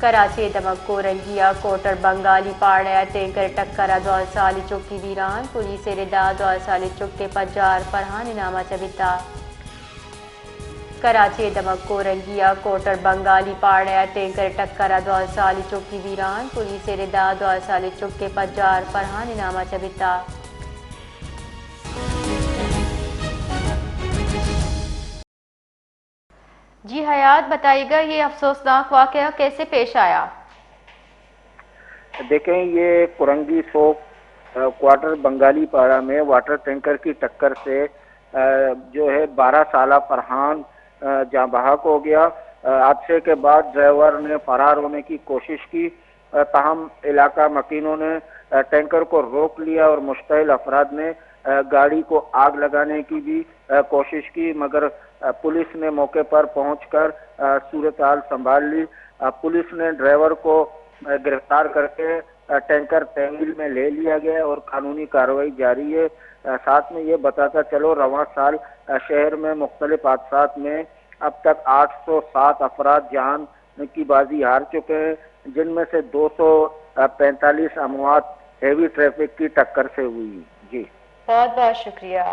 कराची दमको रंगिया कोटर बंगाली पाड़ा टैंकर टक्कर दौर साली चुक्की वीरान पुलिस रिदा दौर साली चुक्के पजार फरहान इनामा चबिता कराची दमको रंगिया कोटर बंगाली पाड़ा टैंकर टक्कर दौर साली चुक्की वीरान पुलिस रिदा दौर साली चुक्के पजार फरहान इनामा चबिता जी हयात बताइएगा ये अफसोसनाक वाकया कैसे पेश आया। देखें, ये कुरंगी सो क्वार्टर बंगाली पाड़ा में वाटर टैंकर की टक्कर से जो है 12 साला फरहान जाँ बहक हो गया। हादसे के बाद ड्राइवर ने फरार होने की कोशिश की, ताहम इलाका मकीनों ने टैंकर को रोक लिया और मुश्तइल अफराद ने गाड़ी को आग लगाने की भी कोशिश की, मगर पुलिस ने मौके पर पहुंचकर सूरत हाल संभाल ली। पुलिस ने ड्राइवर को गिरफ्तार करके टैंकर तहवील में ले लिया गया और कानूनी कार्रवाई जारी है। साथ में ये बताता चलो, रवां साल शहर में मुख्तलिफ हादसात में अब तक 807 अफराद जान की बाजी हार चुके हैं, जिनमें से 245 अमवात हैवी ट्रैफिक की टक्कर से हुई। जी बहुत बहुत शुक्रिया।